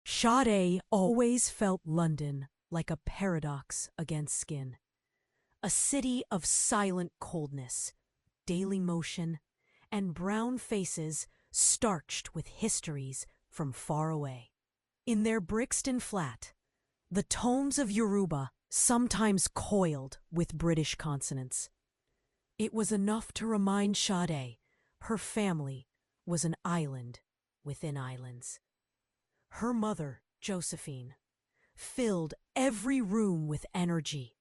Sade always felt London like a paradox against skin. A city of silent coldness, daily motion, and brown faces starched with histories from far away. In their Brixton flat, the tones of Yoruba sometimes coiled with British consonants. It was enough to remind Sade her family was an island within islands. Her mother, Josephine, filled every room with energy,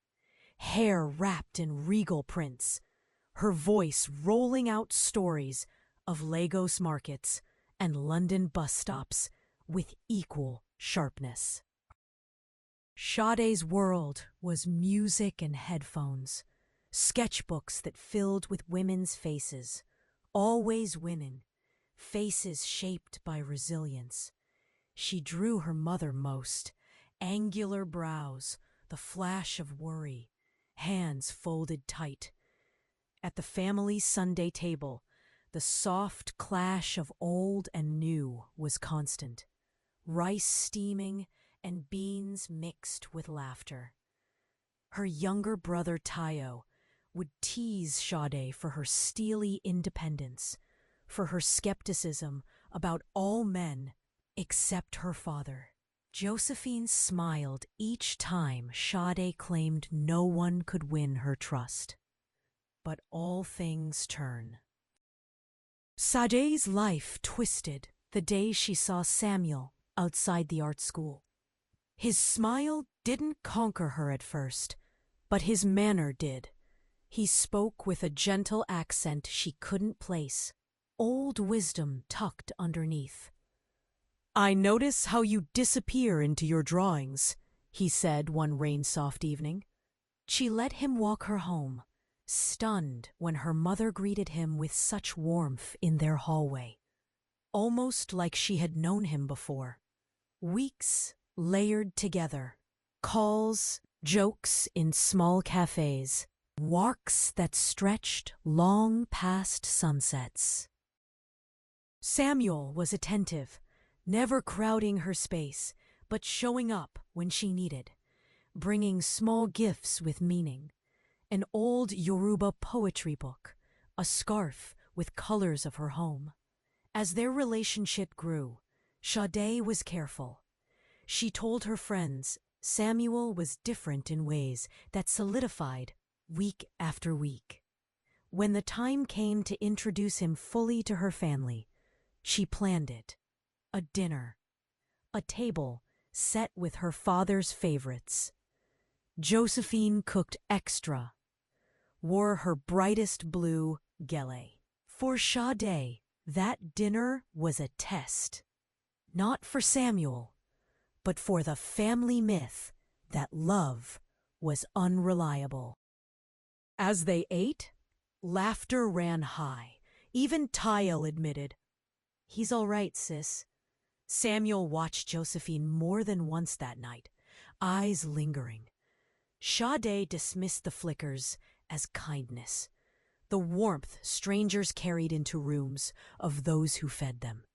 hair wrapped in regal prints, her voice rolling out stories of Lagos markets and London bus stops with equal sharpness. Sade's world was music and headphones, sketchbooks that filled with women's faces, always winning, faces shaped by resilience. She drew her mother most, angular brows, the flash of worry, hands folded tight. At the family Sunday table, the soft clash of old and new was constant, rice steaming and beans mixed with laughter. Her younger brother Tayo would tease Sade for her steely independence, for her skepticism about all men except her father. Josephine smiled each time Sade claimed no one could win her trust. But all things turn. Sade's life twisted the day she saw Samuel outside the art school. His smile didn't conquer her at first, but his manner did. He spoke with a gentle accent she couldn't place, old wisdom tucked underneath. "I notice how you disappear into your drawings," he said one rain-soft evening. She let him walk her home, stunned when her mother greeted him with such warmth in their hallway, almost like she had known him before. Weeks layered together, calls, jokes in small cafes, walks that stretched long past sunsets. Samuel was attentive, never crowding her space, but showing up when she needed, bringing small gifts with meaning, an old Yoruba poetry book, a scarf with colors of her home. As their relationship grew, Sade was careful. She told her friends Samuel was different in ways that solidified week after week. When the time came to introduce him fully to her family, she planned it. A dinner, a table set with her father's favorites. Josephine cooked extra, wore her brightest blue gele. For Sade, that dinner was a test, not for Samuel, but for the family myth that love was unreliable. As they ate, laughter ran high. Even Tayo admitted, "He's all right, sis." Samuel watched Josephine more than once that night, eyes lingering. Sade dismissed the flickers as kindness, the warmth strangers carried into rooms of those who fed them.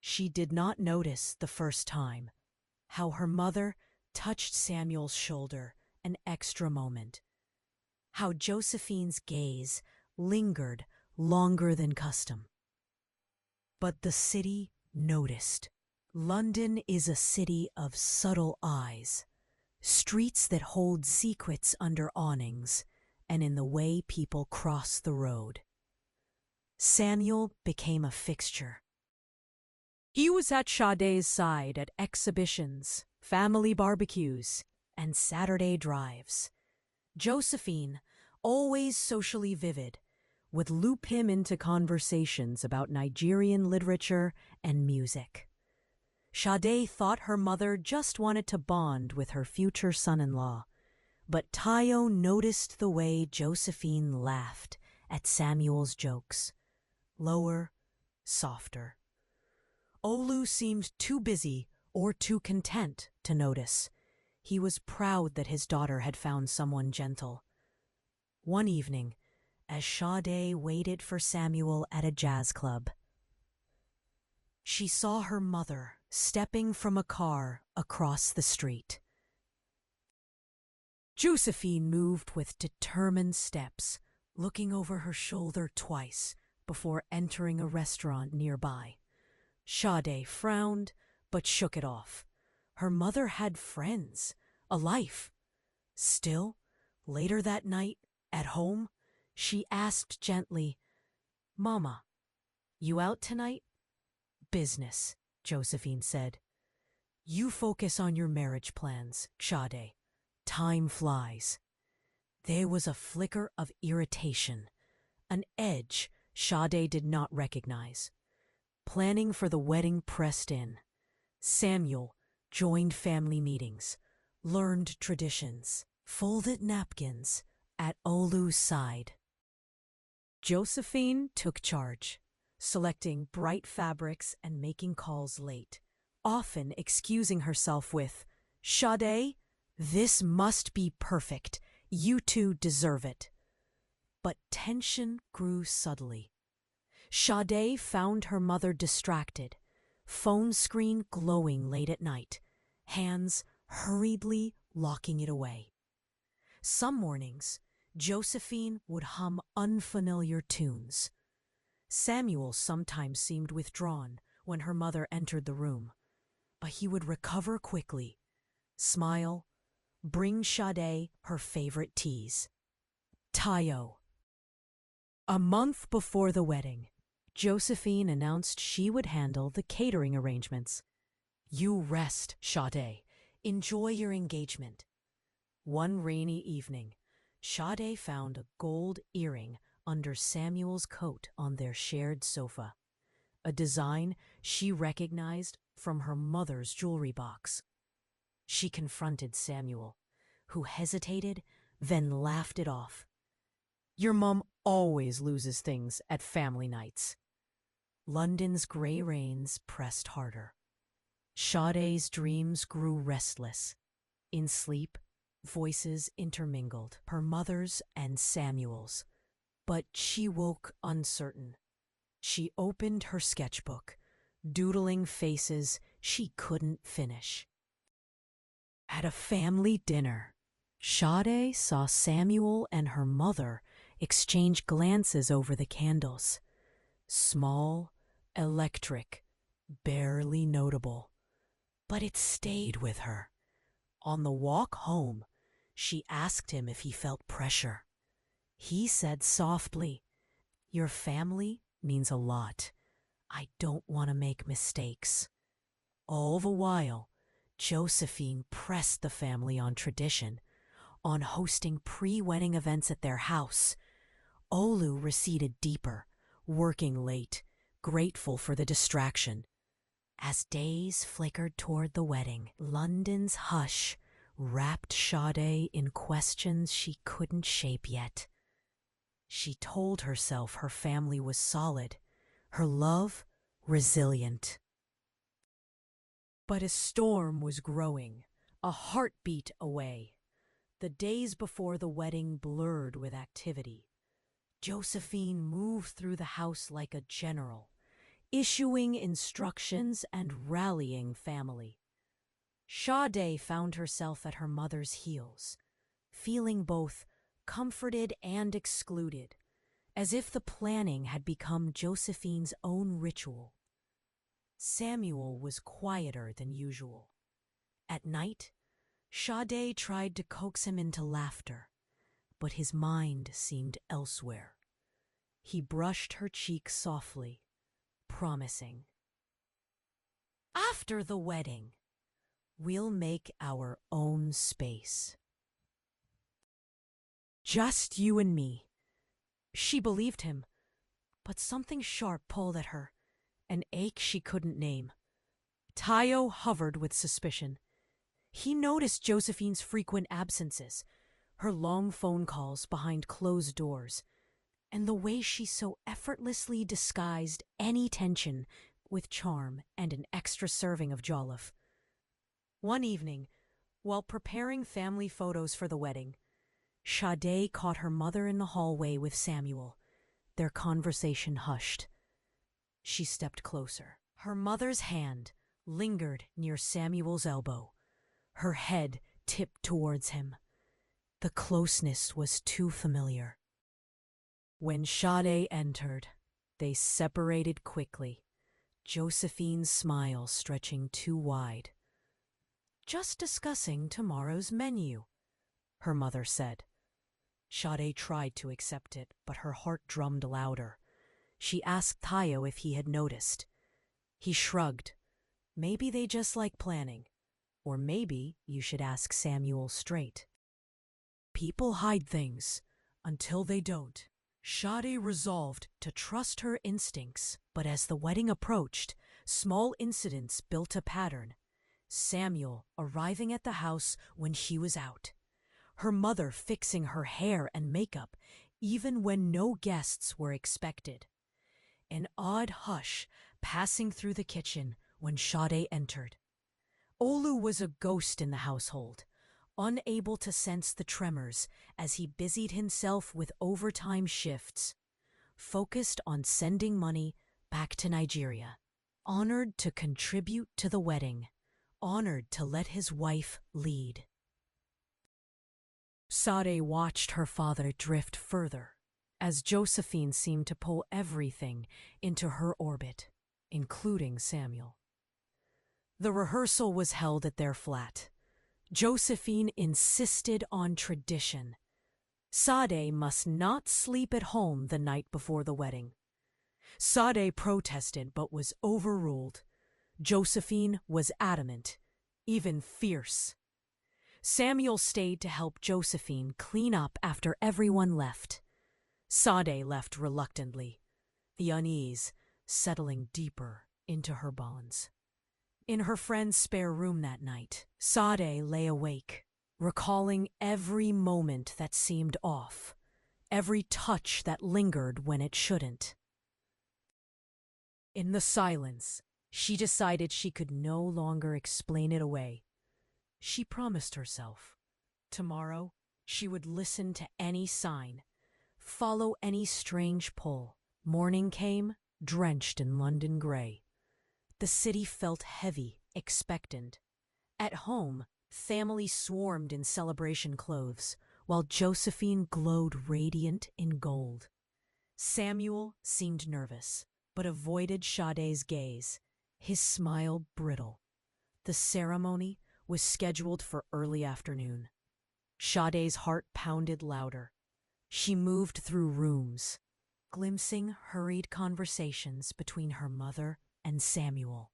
She did not notice the first time how her mother touched Samuel's shoulder an extra moment, how Josephine's gaze lingered longer than custom. But the city noticed. London is a city of subtle eyes, streets that hold secrets under awnings and in the way people cross the road. Samuel became a fixture. He was at Sade's side at exhibitions, family barbecues, and Saturday drives. Josephine, always socially vivid, would loop him into conversations about Nigerian literature and music. Sade thought her mother just wanted to bond with her future son-in-law, but Tayo noticed the way Josephine laughed at Samuel's jokes. Lower, softer. Olu seemed too busy or too content to notice. He was proud that his daughter had found someone gentle. One evening, as Sade waited for Samuel at a jazz club, she saw her mother stepping from a car across the street. Josephine moved with determined steps, looking over her shoulder twice before entering a restaurant nearby. Sade frowned, but shook it off. Her mother had friends, a life. Still, later that night, at home, she asked gently, "Mama, you out tonight?" "Business," Josephine said. "You focus on your marriage plans, Sade. Time flies." There was a flicker of irritation, an edge Sade did not recognize. Planning for the wedding pressed in. Samuel joined family meetings, learned traditions, folded napkins at Olu's side. Josephine took charge, selecting bright fabrics and making calls late, often excusing herself with, "Sade, this must be perfect. You two deserve it." But tension grew subtly. Sade found her mother distracted, phone screen glowing late at night, hands hurriedly locking it away. Some mornings, Josephine would hum unfamiliar tunes. Samuel sometimes seemed withdrawn when her mother entered the room, but he would recover quickly, smile, bring Sade her favorite teas. Tayo. A month before the wedding, Josephine announced she would handle the catering arrangements. "You rest, Sade. Enjoy your engagement." One rainy evening, Sade found a gold earring under Samuel's coat on their shared sofa, a design she recognized from her mother's jewelry box. She confronted Samuel, who hesitated, then laughed it off. "Your mom always loses things at family nights." London's grey rains pressed harder. Sade's dreams grew restless. In sleep, voices intermingled, her mother's and Samuel's. But she woke uncertain. She opened her sketchbook, doodling faces she couldn't finish. At a family dinner, Sade saw Samuel and her mother exchange glances over the candles. Small, electric, barely notable. But it stayed with her. On the walk home, she asked him if he felt pressure. He said softly, "Your family means a lot. I don't want to make mistakes." All the while, Josephine pressed the family on tradition, on hosting pre-wedding events at their house. Olu receded deeper, working late, grateful for the distraction. As days flickered toward the wedding, London's hush wrapped Sade in questions she couldn't shape yet. She told herself her family was solid, her love resilient. But a storm was growing, a heartbeat away. The days before the wedding blurred with activity. Josephine moved through the house like a general, issuing instructions and rallying family. Sade found herself at her mother's heels, feeling both comforted and excluded, as if the planning had become Josephine's own ritual. Samuel was quieter than usual. At night, Sade tried to coax him into laughter, but his mind seemed elsewhere. He brushed her cheek softly, promising, "After the wedding, we'll make our own space. Just you and me." She believed him, but something sharp pulled at her, an ache she couldn't name. Tayo hovered with suspicion. He noticed Josephine's frequent absences, her long phone calls behind closed doors, and the way she so effortlessly disguised any tension with charm and an extra serving of jollof. One evening, while preparing family photos for the wedding, Sade caught her mother in the hallway with Samuel, their conversation hushed. She stepped closer, her mother's hand lingered near Samuel's elbow, her head tipped towards him. The closeness was too familiar. When Sade entered, they separated quickly, Josephine's smile stretching too wide. "Just discussing tomorrow's menu," her mother said. Sade tried to accept it, but her heart drummed louder. She asked Tayo if he had noticed. He shrugged. "Maybe they just like planning. Or maybe you should ask Samuel straight." People hide things until they don't. Sade resolved to trust her instincts, but as the wedding approached, small incidents built a pattern. Samuel arriving at the house when she was out. Her mother fixing her hair and makeup, even when no guests were expected. An odd hush passing through the kitchen when Sade entered. Olu was a ghost in the household, unable to sense the tremors as he busied himself with overtime shifts, focused on sending money back to Nigeria, honored to contribute to the wedding, honored to let his wife lead. Sade watched her father drift further, as Josephine seemed to pull everything into her orbit, including Samuel. The rehearsal was held at their flat. Josephine insisted on tradition. Sade must not sleep at home the night before the wedding. Sade protested but was overruled. Josephine was adamant, even fierce. Samuel stayed to help Josephine clean up after everyone left. Sade left reluctantly, the unease settling deeper into her bones. In her friend's spare room that night, Sade lay awake, recalling every moment that seemed off, every touch that lingered when it shouldn't. In the silence, she decided she could no longer explain it away. She promised herself, tomorrow she would listen to any sign, follow any strange pull. Morning came, drenched in London grey. The city felt heavy, expectant. At home, family swarmed in celebration clothes, while Josephine glowed radiant in gold. Samuel seemed nervous, but avoided Sade's gaze, his smile brittle. The ceremony was scheduled for early afternoon. Sade's heart pounded louder. She moved through rooms, glimpsing hurried conversations between her mother and Samuel.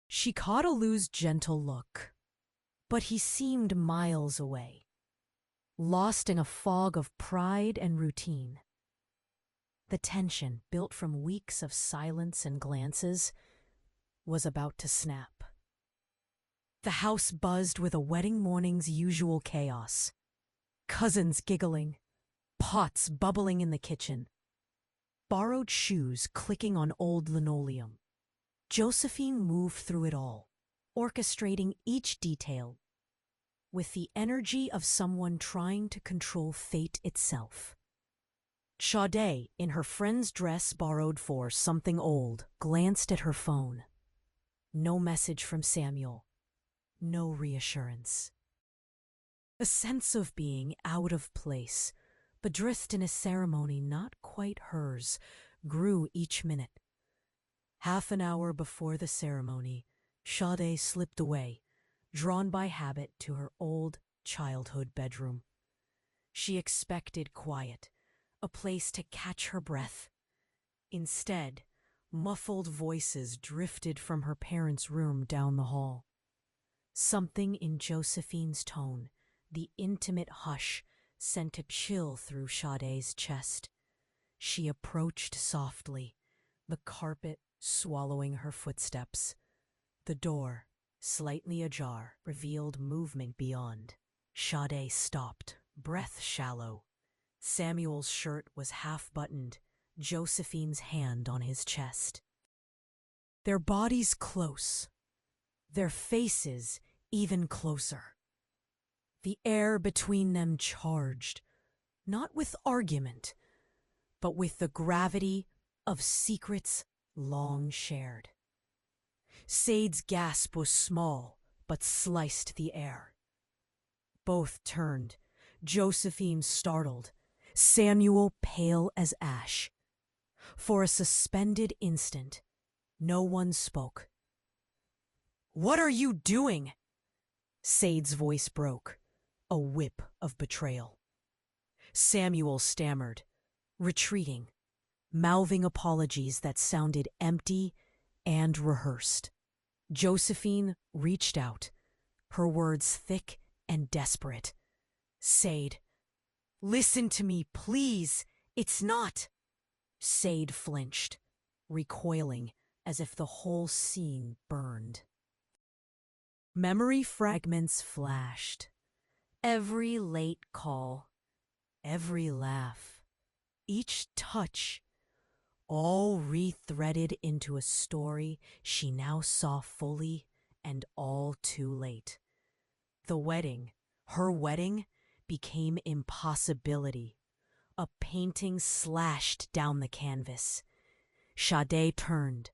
She caught Olu's gentle look, but he seemed miles away, lost in a fog of pride and routine. The tension, built from weeks of silence and glances, was about to snap. The house buzzed with a wedding morning's usual chaos. Cousins giggling, pots bubbling in the kitchen, borrowed shoes clicking on old linoleum. Josephine moved through it all, orchestrating each detail with the energy of someone trying to control fate itself. Sade, in her friend's dress borrowed for something old, glanced at her phone. No message from Samuel, no reassurance. A sense of being out of place, adrift in a ceremony not quite hers, grew each minute. Half an hour before the ceremony, Sade slipped away, drawn by habit to her old childhood bedroom. She expected quiet, a place to catch her breath. Instead, muffled voices drifted from her parents' room down the hall. Something in Josephine's tone, the intimate hush, sent a chill through Sade's chest. She approached softly, the carpet swallowing her footsteps. The door, slightly ajar, revealed movement beyond. Sade stopped, breath shallow. Samuel's shirt was half-buttoned, Josephine's hand on his chest. Their bodies close, their faces even closer. The air between them charged, not with argument, but with the gravity of secrets long shared. Sade's gasp was small, but sliced the air. Both turned, Josephine startled, Samuel pale as ash. For a suspended instant, no one spoke. "What are you doing?" Sade's voice broke, a whip of betrayal. Samuel stammered, retreating, mouthing apologies that sounded empty and rehearsed. Josephine reached out, her words thick and desperate. "Sade, listen to me, please. It's not." Sade flinched, recoiling as if the whole scene burned. Memory fragments flashed. Every late call, every laugh, each touch, all rethreaded into a story she now saw fully and all too late. The wedding, her wedding, became impossibility, a painting slashed down the canvas. Sade turned,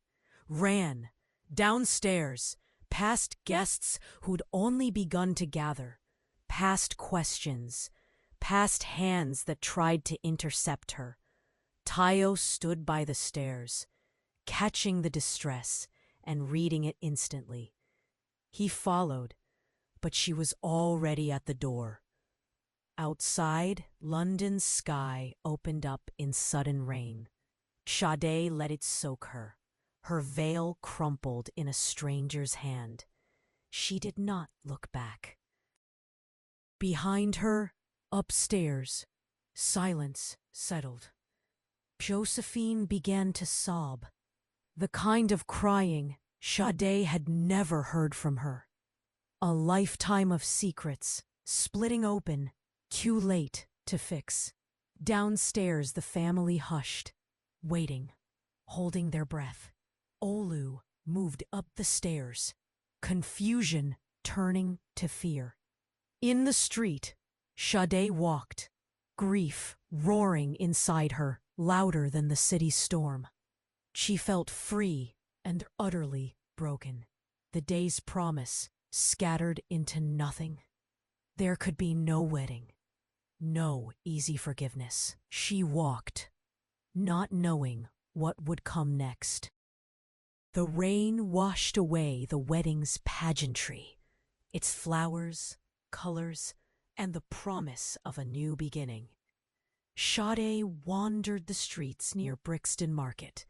ran, downstairs, past guests who'd only begun to gather, past questions, past hands that tried to intercept her. Tayo stood by the stairs, catching the distress and reading it instantly. He followed, but she was already at the door. Outside, London's sky opened up in sudden rain. Sade let it soak her. Her veil crumpled in a stranger's hand. She did not look back. Behind her, upstairs, silence settled. Josephine began to sob, the kind of crying Sade had never heard from her. A lifetime of secrets, splitting open, too late to fix. Downstairs the family hushed, waiting, holding their breath. Olu moved up the stairs, confusion turning to fear. In the street, Sade walked, grief roaring inside her, louder than the city storm. She felt free and utterly broken. The day's promise scattered into nothing. There could be no wedding, no easy forgiveness. She walked, not knowing what would come next. The rain washed away the wedding's pageantry, its flowers, colors, and the promise of a new beginning. Sade wandered the streets near Brixton Market,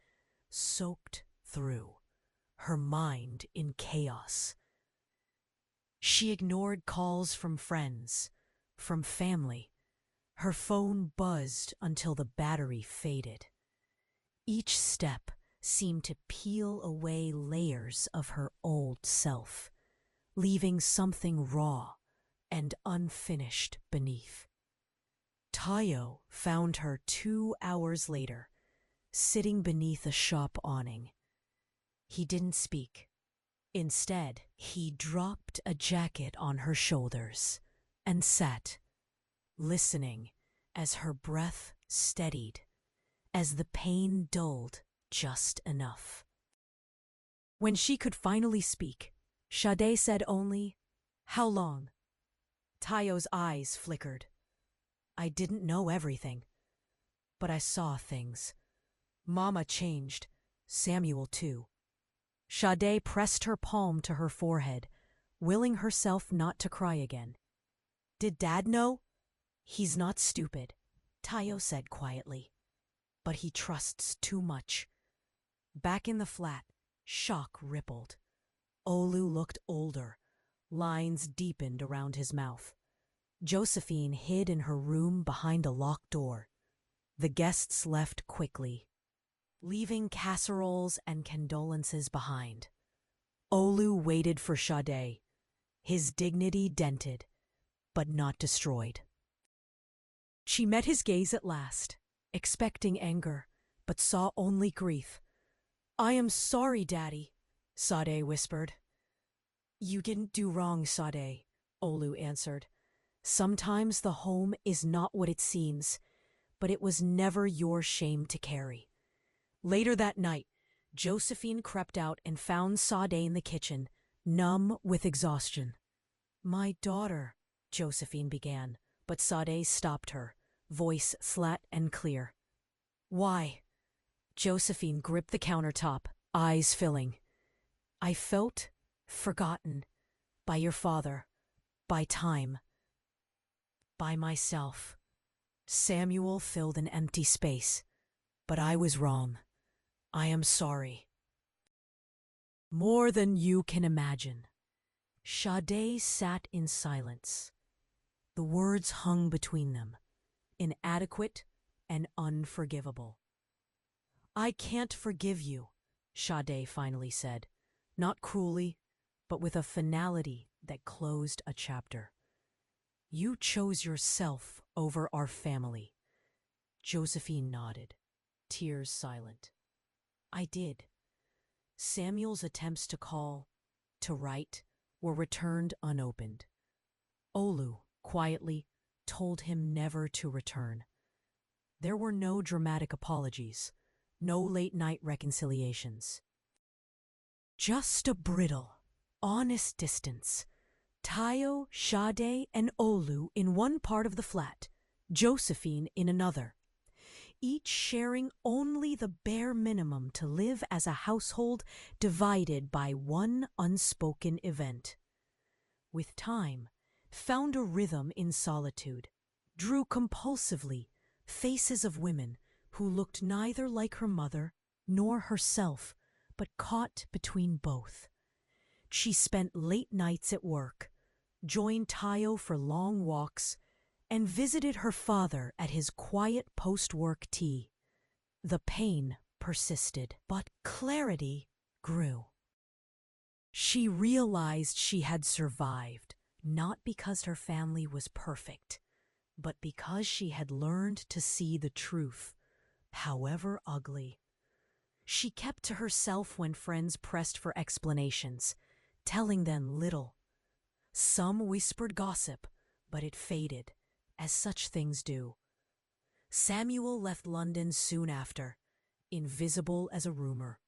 soaked through, her mind in chaos. She ignored calls from friends, from family. Her phone buzzed until the battery faded. Each step seemed to peel away layers of her old self, leaving something raw and unfinished beneath. Tayo found her 2 hours later, sitting beneath a shop awning. He didn't speak. Instead, he dropped a jacket on her shoulders and sat, listening as her breath steadied, as the pain dulled just enough. When she could finally speak, Sade said only, "How long?" Tayo's eyes flickered. "I didn't know everything, but I saw things. Mama changed, Samuel too." Sade pressed her palm to her forehead, willing herself not to cry again. "Did Dad know?" "He's not stupid," Tayo said quietly, "but he trusts too much." Back in the flat, shock rippled. Olu looked older, lines deepened around his mouth. Josephine hid in her room behind a locked door. The guests left quickly, leaving casseroles and condolences behind. Olu waited for Sade, his dignity dented, but not destroyed. She met his gaze at last, expecting anger, but saw only grief. "I am sorry, Daddy," Sade whispered. "You didn't do wrong, Sade," Olu answered. "Sometimes the home is not what it seems, but it was never your shame to carry." Later that night, Josephine crept out and found Sade in the kitchen, numb with exhaustion. "My daughter," Josephine began, but Sade stopped her, voice flat and clear. "Why?" Josephine gripped the countertop, eyes filling. "I felt forgotten by your father, by time, by myself." Samuel filled an empty space. "But I was wrong. I am sorry." "More than you can imagine." Sade sat in silence. The words hung between them, inadequate and unforgivable. "I can't forgive you," Sade finally said, not cruelly, but with a finality that closed a chapter. "You chose yourself over our family." Josephine nodded, tears silent. "I did." Samuel's attempts to call, to write, were returned unopened. Olu, quietly, told him never to return. There were no dramatic apologies, no late-night reconciliations. Just a brittle, honest distance. Tayo, Sade, and Olu in one part of the flat, Josephine in another, each sharing only the bare minimum to live as a household divided by one unspoken event. With time, found a rhythm in solitude, drew compulsively faces of women who looked neither like her mother nor herself, but caught between both. She spent late nights at work, joined Tayo for long walks, and visited her father at his quiet post-work tea. The pain persisted, but clarity grew. She realized she had survived, not because her family was perfect, but because she had learned to see the truth, however ugly. She kept to herself when friends pressed for explanations, telling them little. Some whispered gossip, but it faded, as such things do. Samuel left London soon after, invisible as a rumor.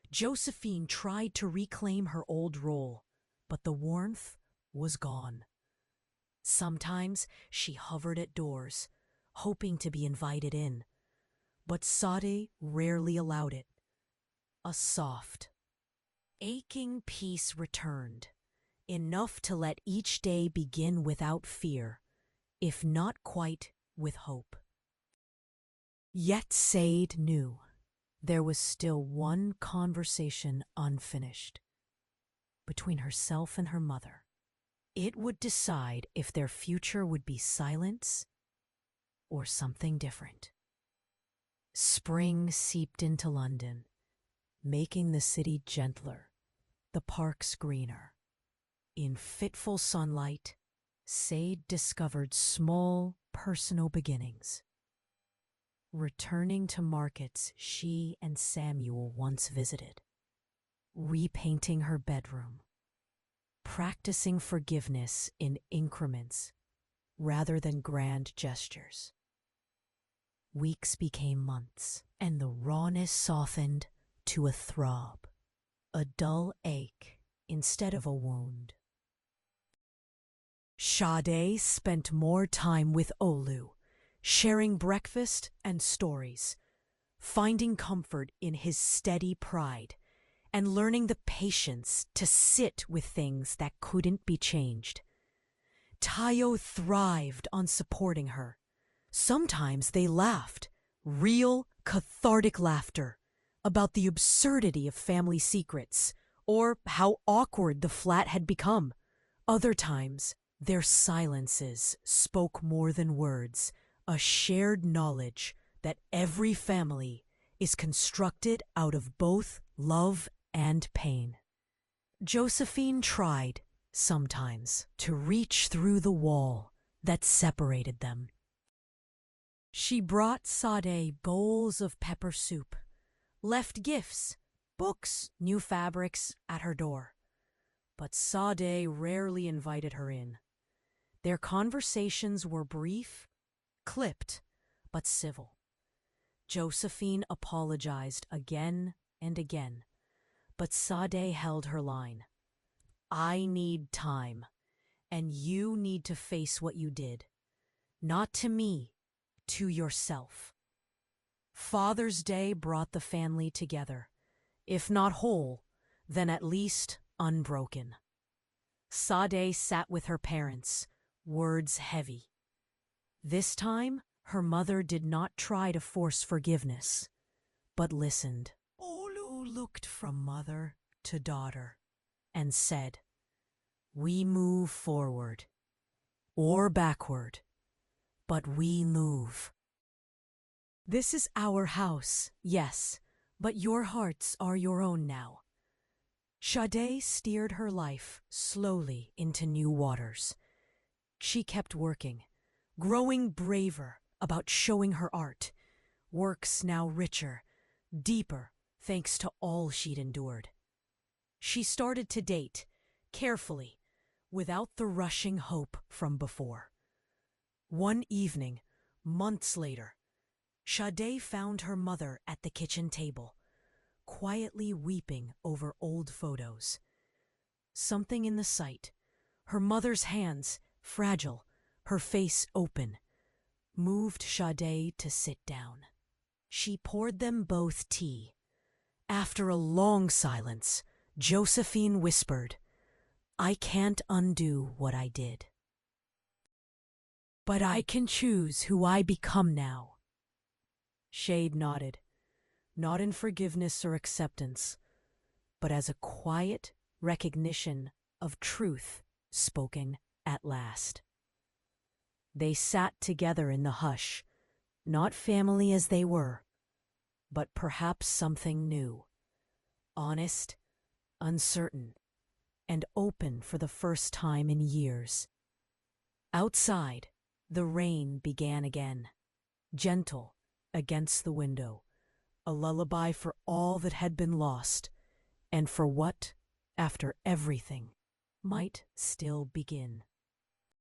Josephine tried to reclaim her old role, but the warmth was gone. Sometimes she hovered at doors, hoping to be invited in, but Sade rarely allowed it. A soft, aching peace returned, enough to let each day begin without fear, if not quite with hope. Yet Sade knew there was still one conversation unfinished. Between herself and her mother, it would decide if their future would be silence or something different. Spring seeped into London, making the city gentler, the parks greener. In fitful sunlight, Sade discovered small, personal beginnings. Returning to markets she and Samuel once visited, repainting her bedroom, practicing forgiveness in increments rather than grand gestures. Weeks became months, and the rawness softened to a throb, a dull ache instead of a wound. Sade spent more time with Olu, sharing breakfast and stories, finding comfort in his steady pride, and learning the patience to sit with things that couldn't be changed. Tayo thrived on supporting her. Sometimes they laughed, real, cathartic laughter, about the absurdity of family secrets, or how awkward the flat had become. Other times, their silences spoke more than words, a shared knowledge that every family is constructed out of both love and pain. Josephine tried, sometimes, to reach through the wall that separated them. She brought Sade bowls of pepper soup, left gifts, books, new fabrics at her door. But Sade rarely invited her in. Their conversations were brief, clipped, but civil. Josephine apologized again and again, but Sade held her line. I need time, and you need to face what you did. Not to me, to yourself. Father's Day brought the family together. If not whole, then at least unbroken. Sade sat with her parents, words heavy. This time, her mother did not try to force forgiveness, but listened. Olu looked from mother to daughter and said, we move forward, or backward, but we move. This is our house, yes, but your hearts are your own now. Sade steered her life slowly into new waters. She kept working, growing braver about showing her art, works now richer, deeper, thanks to all she'd endured. She started to date, carefully, without the rushing hope from before. One evening, months later, Sade found her mother at the kitchen table, quietly weeping over old photos. Something in the sight, her mother's hands, fragile, her face open, moved Sade to sit down. She poured them both tea. After a long silence, Josephine whispered, I can't undo what I did. But I can choose who I become now. Sade nodded, not in forgiveness or acceptance, but as a quiet recognition of truth spoken at last. They sat together in the hush, not family as they were, but perhaps something new, honest, uncertain, and open for the first time in years. Outside, the rain began again, gentle against the window, a lullaby for all that had been lost, and for what, after everything, might still begin.